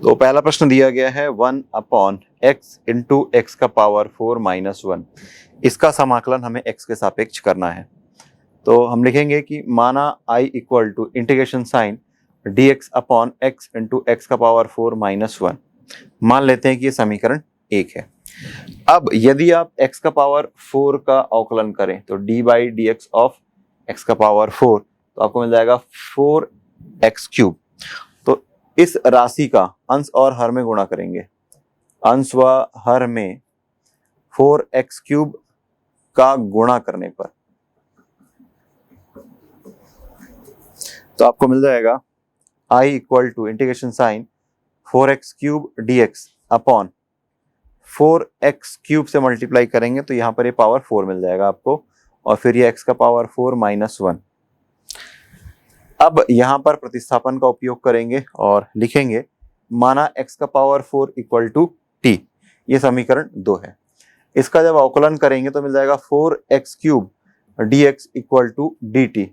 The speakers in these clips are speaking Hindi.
तो पहला प्रश्न दिया गया है 1/x का पावर 4 माइनस 1। इसका समाकलन हमें x के सापेक्ष करना है। तो हम लिखेंगे कि माना I equal to integration sign dx/x का पावर 4 माइनस 1। मान लेते हैं कि ये समीकरण 1 है। अब यदि आप x का पावर 4 का अवकलन करें तो d/dx ऑफ x का पावर 4, तो आपको मिल जाएगा 4x³ तो इस राशि का अंश और हर में गुणा करेंगे। अंश व हर में 4x³ का गुणा करने पर तो आपको मिल जाएगा I equal to integration sign 4x³ dx upon 4x³ से मल्टीप्लाई करेंगे तो यहाँ पर ये पावर 4 मिल जाएगा आपको, और फिर ये x का पावर 4 माइनस 1। अब यहाँ पर प्रतिस्थापन का उपयोग करेंगे और लिखेंगे माना x का पावर 4 इक्वल टू t। ये समीकरण 2 है। इसका जब अवकलन करेंगे तो मिल जाएगा 4x³ dx equal to dt।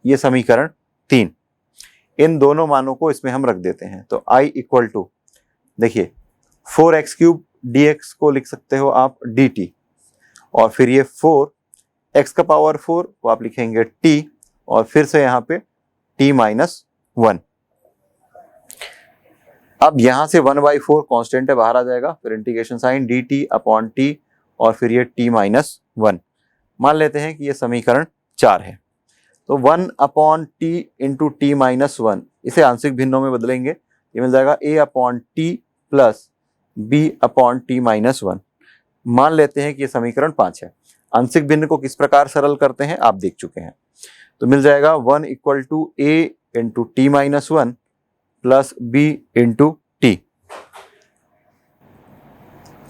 ये समीकरण 3। इन दोनों मानों को इसमें हम रख देते हैं। तो I इक्वल टू, देखिए 4x³ dx को लिख सकते हो आप dt, और फिर ये 4x का पावर 4 को आप लिखेंगे t, और फिर से यहाँ पे t माइनस 1। अब यहां से 1/4 कांस्टेंट है, बाहर आ जाएगा। फिर integration sign dt upon t, और फिर ये t माइनस 1। मान लेते हैं कि ये समीकरण 4 है। तो 1/t इंटू टी माइनस 1, इसे आंशिक भिन्नों में बदलेंगे। ये मिल जाएगा a/t प्लस b/t माइनस 1। मान लेते हैं कि ये समीकरण 5 है। आंशिक भिन्न को किस प्रकार सरल करते हैं आप देख चुके हैं। तो मिल जाएगा 1 equal to a into t minus 1 plus b into t.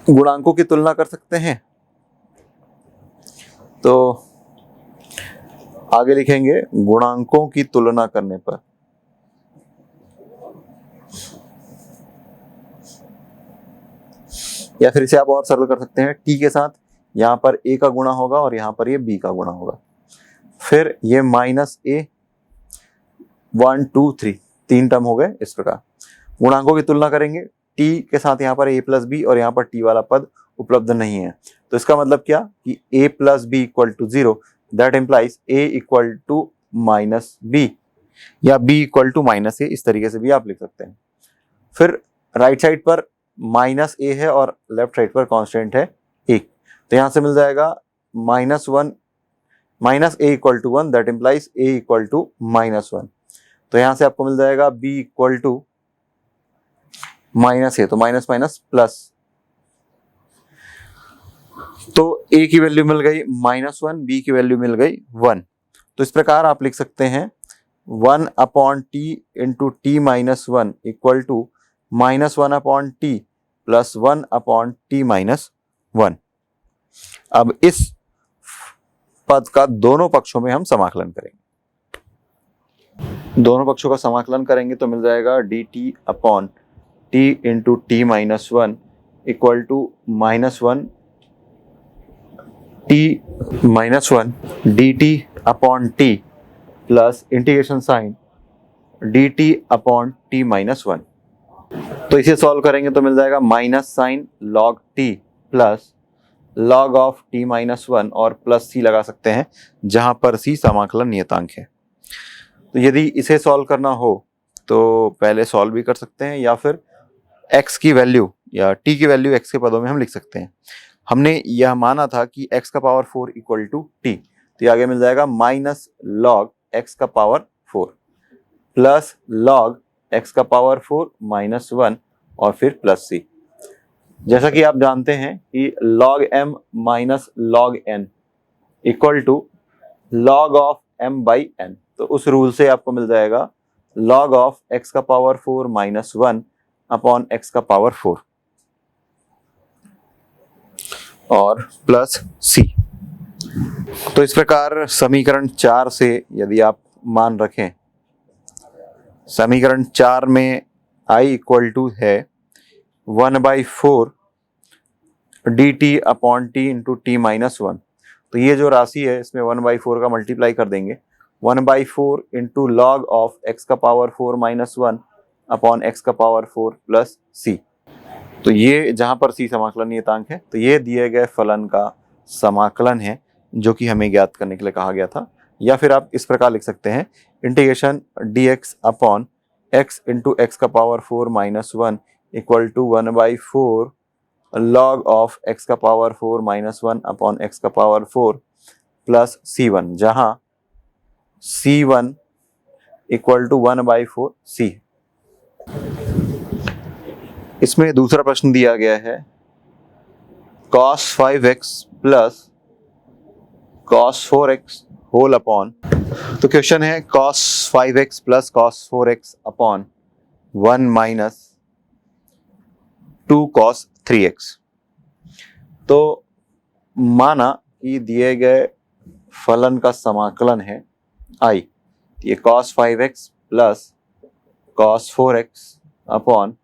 गुणांकों की तुलना कर सकते हैं, तो आगे लिखेंगे गुणांकों की तुलना करने पर या फिर इसे आप और सरल कर सकते हैं। t के साथ यहाँ पर a का गुणा होगा और यहाँ पर ये b का गुणा होगा। फिर ये माइनस a 1 2 3 3 टर्म हो गए। इस प्रकार गुणांकों की तुलना करेंगे। t के साथ यहाँ पर a प्लस बी और यहाँ पर t वाला पद उपलब्ध नहीं है, तो इसका मतलब क्या कि a plus b equal to 0, that implies a equal to minus b या b equal to minus a। इस तरीके से भी आप लिख सकते हैं। फिर राइट साइड पर माइनस a है और लेफ्ट साइड पर कांस्टेंट है 1, तो यहाँ से मिल जाएगा -1 minus a equal to 1, that implies a equal to -1। तो यहाँ से आपको मिल जाएगा b equal to minus a, तो माइनस माइनस प्लस, तो a की वैल्यू मिल गई -1, b की वैल्यू मिल गई 1। तो इस प्रकार आप लिख सकते हैं 1/t into t minus 1 equal to -1/t plus 1/t minus 1। अब इस पद का दोनों पक्षों में हम समाकलन करेंगे। दोनों पक्षों का समाकलन करेंगे तो मिल जाएगा dt/t into t minus 1 equal to -1 t minus 1 dt/t plus integration sign dt/t minus 1। तो इसे सॉल्व करेंगे तो मिल जाएगा minus sign log t plus log of t minus 1, और प्लस c लगा सकते हैं जहां पर c समाकलन नियतांक है। तो यदि इसे सॉल्व करना हो तो पहले सॉल्व भी कर सकते हैं, या फिर x की वैल्यू या t की वैल्यू x के पदों में हम लिख सकते हैं। हमने यह माना था कि x का पावर 4 इक्वल टू t, तो ये आगे मिल जाएगा माइनस log x का पावर 4 प्लस log x का पावर 4 माइनस 1, और फिर प्लस c। जैसा कि आप जानते हैं कि log m minus log n equal to log of m by n, तो उस रूल से आपको मिल जाएगा log ऑफ x का पावर 4 माइनस 1 अपॉन x का पावर 4 और प्लस c। तो इस प्रकार समीकरण 4 से यदि आप मान रखें, समीकरण 4 में I इक्वल टू है 1/4 dt/t इंटू टी माइनस 1। तो ये जो राशि है इसमें 1/4 का मल्टीप्लाई कर देंगे। 1/4 इंटू लॉग ऑफ x का पावर 4 माइनस 1 अपॉन एक्स का पावर 4 प्लस सी। तो ये जहां पर सी समाकलन नियतांक है, तो ये दिए गए फलन का समाकलन है जो कि हमें ज्ञात करने के लिए कहा गया था। या फिर आप इस प्रकार लिख सकते हैं, integration dx upon x into x का power 4 minus 1 equal to 1/4 log of x का पावर 4 माइनस 1 अपॉन एक्स का पावर 4 प्लस c1, जहां c1 इक्वल टू 1/4 c। इसमें दूसरा प्रश्न दिया गया है cos 5x plus cos 4x whole upon, तो क्वेश्चन है cos 5x plus cos 4x upon 1 minus 2 cos 3x। तो माना कि दिए गए फलन का समाकलन है i, ये cos 5x plus cos 4x upon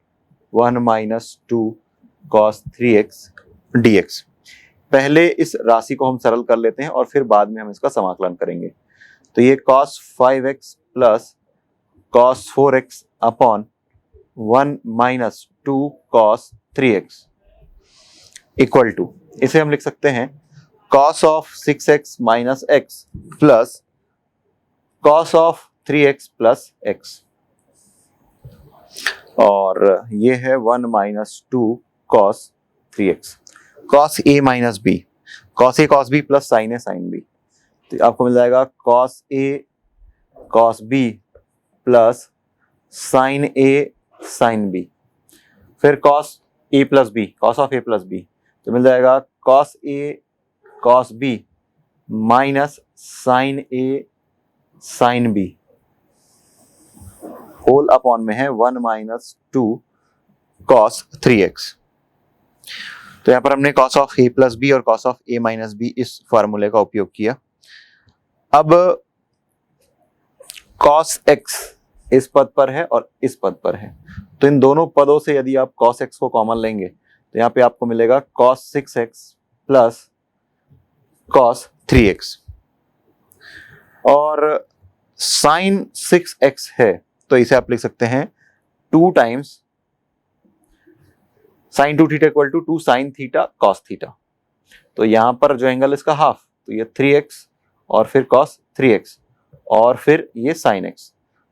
1 minus 2 cos 3x dx। पहले इस राशि को हम सरल कर लेते हैं और फिर बाद में हम इसका समाकलन करेंगे। तो ये cos 5x plus cos 4x upon 1 minus 2 cos 3x equal to, इसे हम लिख सकते हैं cos of 6x minus x plus cos of 3x plus x, और ये है 1 minus 2 cos 3x। cos a minus b, cos a cos b plus sin a sin b, तो आपको मिल जाएगा cos a cos b plus sin a sin b। फिर cos a plus b, cos of a plus b, तो मिल जाएगा cos a cos b minus sin a sin b whole upon में है 1 माइनस 2 cos 3x। तो यहां पर हमने cos of a plus b और cos of a minus b इस फॉर्मूले का उपयोग किया। अब cos x इस पद पर है और इस पद पर है, तो इन दोनों पदों से यदि आप cos x को कॉमन लेंगे तो यहाँ पे आपको मिलेगा cos 6x plus cos 3x, और sin 6x है तो इसे आप लिख सकते हैं 2 times sin 2 theta equal to 2 sin theta cos theta. तो यहां पर जो एंगल इसका हाफ, तो ये 3x और फिर cos 3x और फिर ये sin x,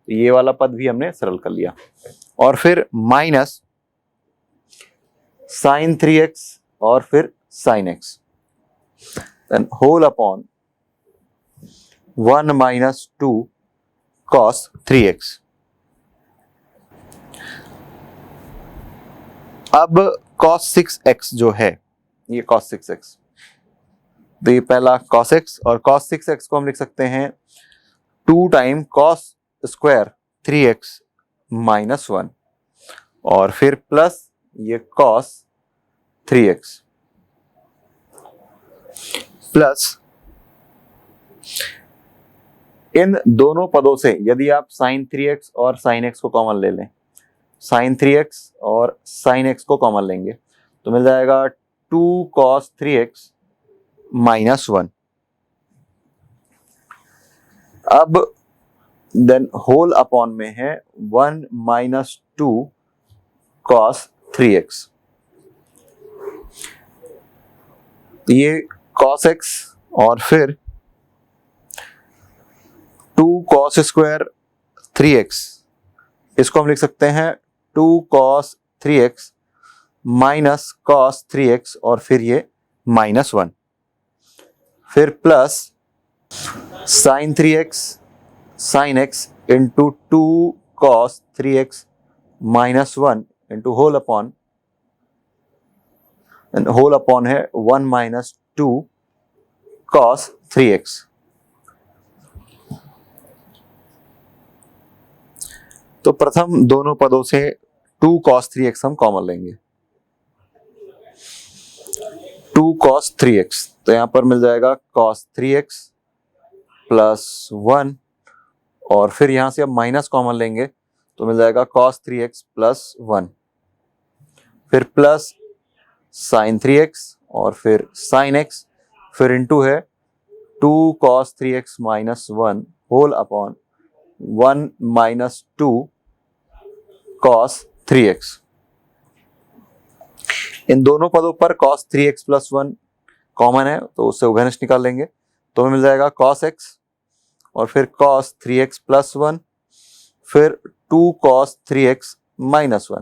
तो ये वाला पद भी हमने सरल कर लिया। और फिर माइनस sin 3x और फिर sin x, then whole upon 1 minus 2 cos 3x। अब cos 6x जो है, ये cos 6x, तो ये पहला cos x, और cos 6x को हम लिख सकते हैं 2 time cos square 3x minus 1 और फिर प्लस ये cos 3x प्लस इन दोनों पदों से यदि आप sin 3x और sin x को कॉमन ले लें, sin 3x और sin x को कॉमन लेंगे तो मिल जाएगा 2 cos 3x माइनस 1। अब देन होल अपॉन में है 1 माइनस 2 cos 3x, ये cos x और फिर 2 cos स्क्वायर 3x, इसको हम लिख सकते हैं 2 cos 3x minus cos 3x और फिर ये माइनस 1, फिर plus sin 3x sin x into 2 cos 3x minus 1 into whole upon है 1 माइनस 2 cos 3x। तो प्रथम दोनों पदों से 2 cos 3x हम कॉमन लेंगे, 2 cos 3x, तो यहां पर मिल जाएगा cos 3x प्लस 1 और फिर यहां से अब माइनस कॉमन लेंगे तो मिल जाएगा cos 3x प्लस 1, फिर प्लस sin 3x और फिर sin x, फिर इंटू है 2 cos 3x minus 1 whole upon 1 minus 2 cos 3x। इन दोनों पदों पर cos 3x प्लस 1 कॉमन है तो उससे उभयनिष्ठ निकाल लेंगे, तो हमें मिल जाएगा cos x और फिर cos 3x प्लस 1, फिर 2 cos 3x माइनस 1,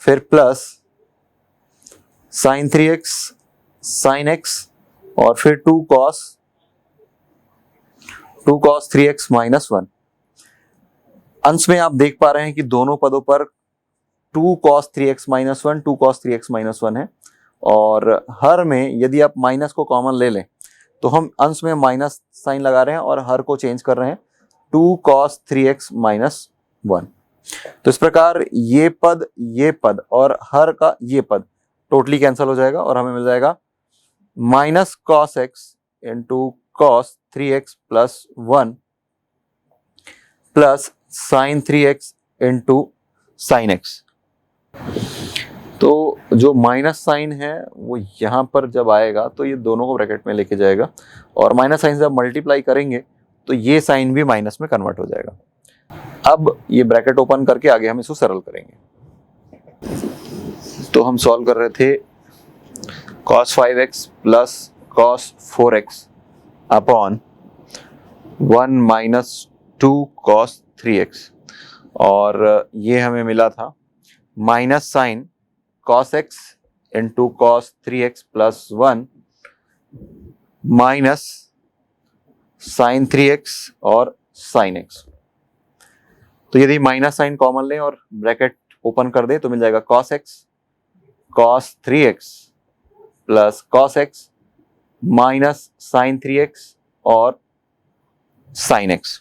फिर plus sin 3x sin x और फिर 2 cos 3x माइनस 1। अंश में आप देख पा रहे हैं कि दोनों पदों पर 2 cos 3x minus 1 2 cos 3x minus 1 है, और हर में यदि आप माइनस को कॉमन ले लें तो हम अंश में माइनस साइन लगा रहे हैं और हर को चेंज कर रहे हैं 2 cos 3x माइनस 1। तो इस प्रकार ये पद और हर का ये पद टोटली कैंसिल हो जाएगा और हमें मिल जाएगा minus cos x into cos 3x plus 1 plus sign 3x into sine x। तो जो माइनस साइन है वो यहाँ पर जब आएगा तो ये दोनों को ब्रैकेट में लेके जाएगा, और माइनस साइन से जब मल्टीप्लाई करेंगे तो ये साइन भी माइनस में कन्वर्ट हो जाएगा। अब ये ब्रैकेट ओपन करके आगे हम इसको सरल करेंगे। तो हम सॉल्व कर रहे थे cos 5x plus cos 4x upon 1 minus 2 cos 3x, और ये हमें मिला था minus sine cos x into cos 3x plus 1 minus sine 3x और साइन x। तो यदि माइनस साइन कॉमन लें और ब्रैकेट ओपन कर दें तो मिल जाएगा cos x cos 3x plus cos x minus sine 3x और साइन x।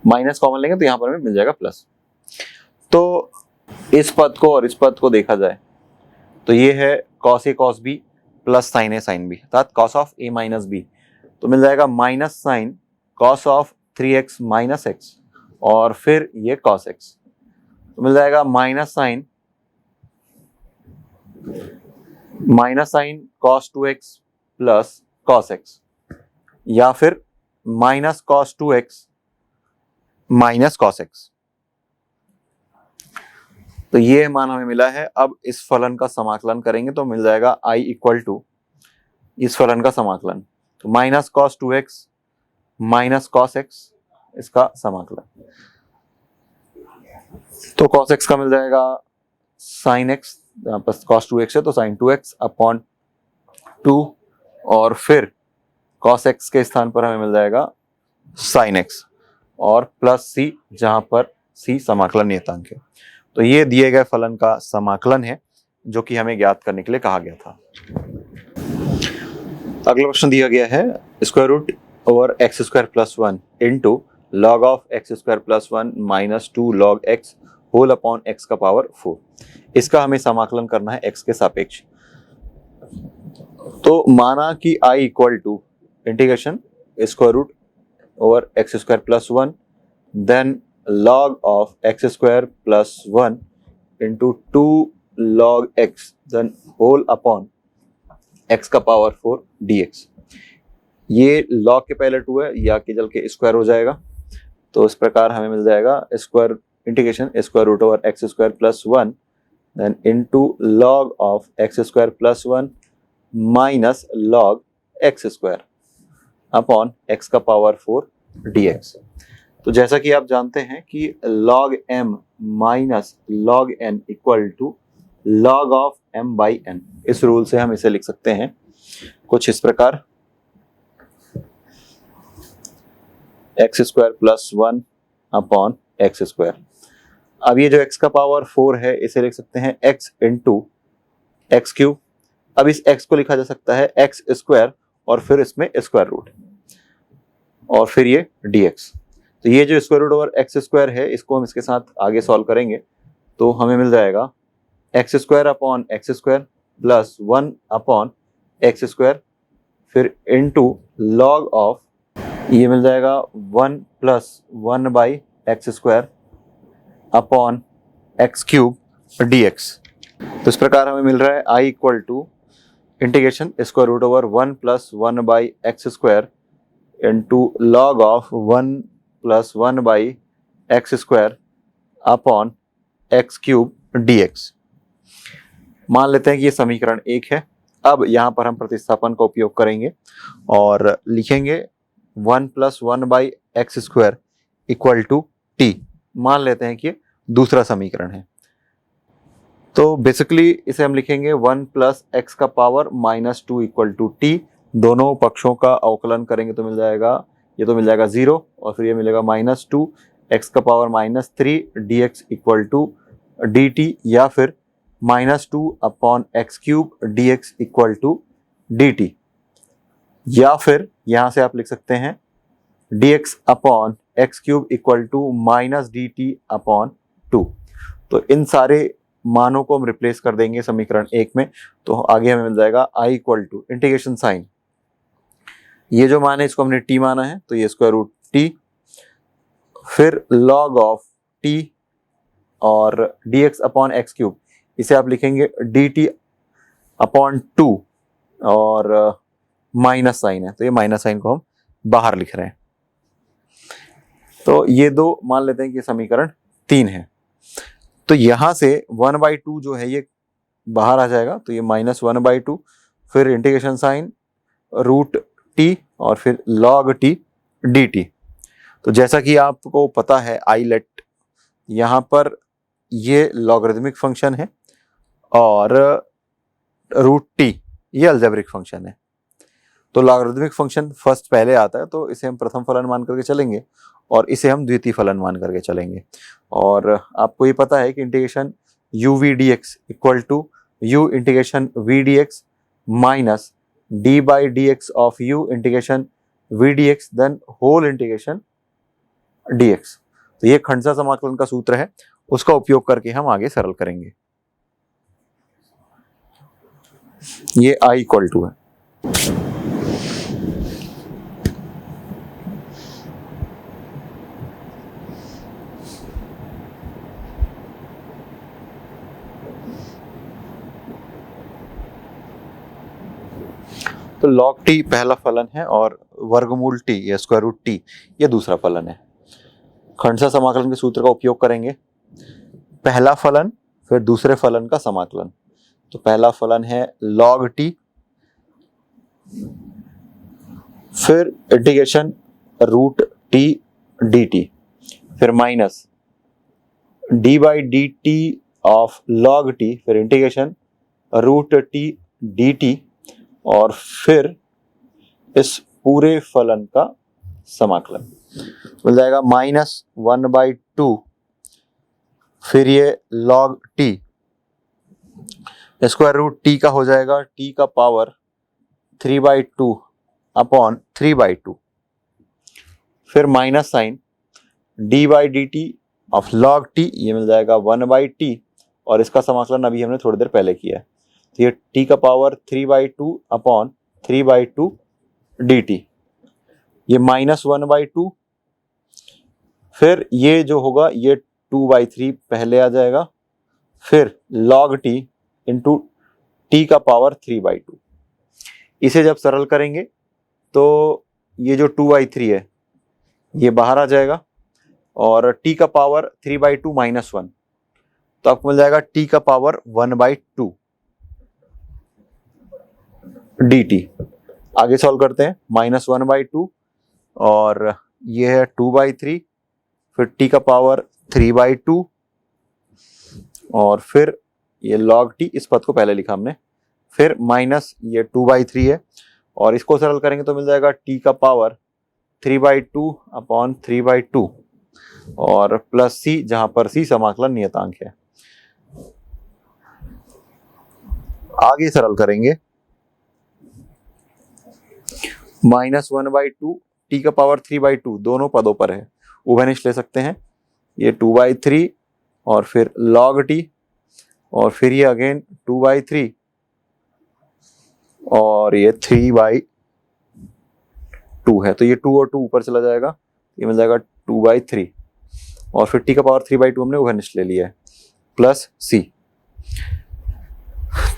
माइनस कॉमन लेंगे तो यहां पर हमें मिल जाएगा प्लस। तो इस पद को और इस पद को देखा जाए तो ये है cos a cos b plus sin a sin b, अर्थात cos of a minus b, तो मिल जाएगा minus sine cos of 3x minus x और फिर ये cos x, तो मिल जाएगा minus sine cos 2x plus cos x, या फिर minus cos 2x minus cos x। तो ये मान हमें मिला है। अब इस फलन का समाकलन करेंगे तो मिल जाएगा I इक्वल टू इस फलन का समाकलन, तो minus cos 2x minus cos x इसका समाकलन, तो cos x का मिल जाएगा sin x, यहाँ पर cos 2x है तो sin 2x अपॉन 2, और फिर cos x के स्थान पर हमें मिल जाएगा sin x और प्लस c, जहां पर c समाकलन नियतांक है। तो ये दिए गए फलन का समाकलन है जो कि हमें ज्ञात करने के लिए कहा गया था। अगला प्रश्न दिया गया है square root over x square plus 1 into log of x square plus 1 minus 2 log x whole upon x का पावर 4। इसका हमें समाकलन करना है एक्स के सापेक्ष। तो माना कि i equal to integration square root over x square plus 1 then log of x square plus 1 into 2 log x then whole upon x का पावर 4 dx। ये log के पहले 2 है, या कि जल के स्क्वायर हो जाएगा, तो इस प्रकार हमें मिल जाएगा square integration square root over x square plus 1 then into log of x square plus 1 minus log x square upon x का पावर 4 dx। तो जैसा कि आप जानते हैं कि log m minus log n equal to log of m by n, इस रूल से हम इसे लिख सकते हैं कुछ इस प्रकार x square plus 1 upon x square. अब ये जो x का पावर 4 है इसे लिख सकते हैं x इंटू एक्स क्यूब। अब इस x को लिखा जा सकता है x स्क्वायर और फिर इसमें स्क्वायर रूट और फिर ये dx। तो ये जो square root over x square है इसको हम इसके साथ आगे सॉल्व करेंगे तो हमें मिल जाएगा x square upon x square plus 1 upon x square, फिर इनटू लॉग ऑफ ये मिल जाएगा 1 plus 1 by x square upon x cube dx। तो इस प्रकार हमें मिल रहा है I equal to integration square root over 1 plus 1 by x square into log of 1 plus 1/x² upon x³ dx। मान लेते हैं कि ये समीकरण 1 है। अब यहाँ पर हम प्रतिस्थापन का उपयोग करेंगे और लिखेंगे 1 + 1/x² = t। मान लेते हैं कि ये दूसरा समीकरण है। तो बेसिकली इसे हम लिखेंगे 1 + x⁻² = t। दोनों पक्षों का अवकलन करेंगे तो मिल जाएगा, ये तो मिल जाएगा 0 और फिर ये मिलेगा -2 x⁻³ dx = dt, या फिर -2/x³ dx = dt, या फिर यहां से आप लिख सकते हैं dx/x³ = -dt/2। तो इन सारे मानों को हम रिप्लेस कर देंगे समीकरण 1 में, तो आगे हमें मिल जाएगा I = इंटीग्रेशन साइन, ये जो मान है इसको हमने t माना है तो ये √t, फिर log ऑफ t और dx/x³ इसे आप लिखेंगे dt/2 और माइनस साइन है तो ये माइनस साइन को हम बाहर लिख रहे हैं। तो ये दो मान लेते हैं कि समीकरण 3 है। तो यहां से 1/2 जो है ये बाहर आ जाएगा, तो ये -1/2, फिर इंटीग्रेशन साइन √t और फिर log t dt। तो जैसा कि आपको पता है आईलेट, यहाँ पर ये लॉगरिथमिक फंक्शन है और √t ये अलजेब्रिक फंक्शन है। तो लॉगरिथमिक फंक्शन फर्स्ट पहले आता है तो इसे हम प्रथम फलन मान करके चलेंगे और इसे हम द्वितीय फलन मान करके चलेंगे। और आपको ये पता है कि integration uv dx = u integration v dx minus d/dx of u integration v dx then whole integration dx। तो ये खंडसा समाकलन का सूत्र है, उसका उपयोग करके हम आगे सरल करेंगे। ये I = है। तो log t पहला फलन है और वर्गमूल t या √t ये दूसरा फलन है। खंडसा समाकलन के सूत्र का उपयोग करेंगे, पहला फलन फिर दूसरे फलन का समाकलन। तो पहला फलन है log t, फिर इंटीग्रेशन √t dt, फिर minus d/dt of log t, फिर इंटीग्रेशन √t dt और फिर इस पूरे फलन का समाकलन मिल जाएगा -1/2, फिर ये log t √t का हो जाएगा t⁻³ अपॉन 3/2, फिर minus sine d/dt of log t ये मिल जाएगा 1/t और इसका समाकलन अभी हमने थोड़ी देर पहले किया है, तो ये t⁻³ अपॉन 3/2 dt, ये -1/2, फिर ये जो होगा ये 2/3 पहले आ जाएगा, फिर log t इंटू t⁻³/2। इसे जब सरल करेंगे तो ये जो 2/3 है ये बाहर आ जाएगा और t⁻³ -1, तो आपको मिल जाएगा t⁻1/2 dt। आगे सॉल्व करते हैं, -1/2 और ये है 2/3, फिर t⁻3/2 और फिर ये log t, इस पद को पहले लिखा हमने, फिर माइनस ये 2/3 है और इसको सरल करेंगे तो मिल जाएगा t⁻3/2 अपॉन 3/2 और प्लस c, जहां पर c समाकलन नियतांक है। आगे सरल करेंगे, -1/2 t⁻3/2 दोनों पदों पर है, उभयनिष्ठ ले सकते हैं, ये 2/3 और फिर log t और फिर ये अगेन 2/3 और ये 3/2 है, तो ये 2 और 2 ऊपर चला जाएगा, ये मिल जाएगा 2/3 और फिर t⁻3/2 हमने उभयनिष्ठ ले लिया है प्लस c।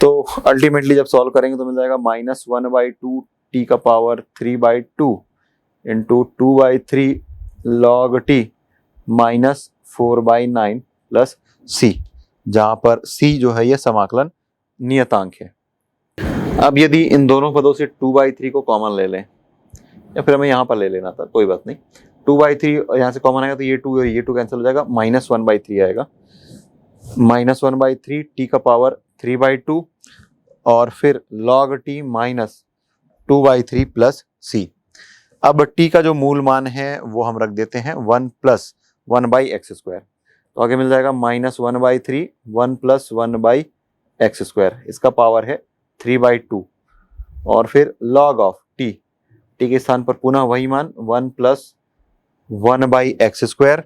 तो अल्टीमेटली जब सॉल्व करेंगे तो मिल जाएगा -1/2 t⁻3/2 into 2/3 log t minus 4/9 plus c, जहां पर c जो है ये समाकलन नियतांक है। अब यदि इन दोनों पदों से 2/3 को कॉमन ले लें, या फिर हमें यहाँ पर ले लेना था, कोई बात नहीं, 2/3 यहाँ से कॉमन आएगा तो ये 2 और ये 2 कैंसिल हो जाएगा, -1/3 आएगा, -1/3 t का पावर 3/2 और फिर log t minus 2/3 plus c। अब t का जो मूल मान है वो हम रख देते हैं 1 + 1/x², तो आगे मिल जाएगा -1/3 1 + 1/x², इसका पावर है 3/2 और फिर log ऑफ t के स्थान पर पुनः वही मान 1 + 1/x²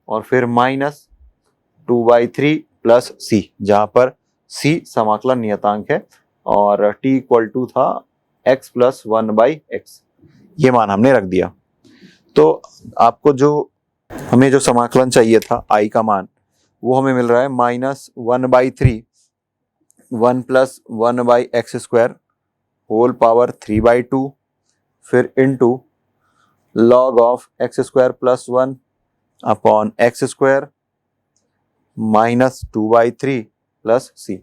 और फिर -2/3 प्लस c, जहां पर c समाकलन नियतांक है और t = था x + 1/x, ये मान हमने रख दिया। तो आपको हमें जो समाकलन चाहिए था i का मान, वो हमें मिल रहा है -1/3 1 + 1/x² होल पावर 3/2 फिर into log of x² + 1 upon x² -2/3 plus c।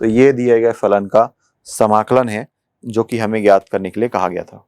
तो ये दिए गए फलन का समाकलन है जो कि हमें ज्ञात करने के लिए कहा गया था।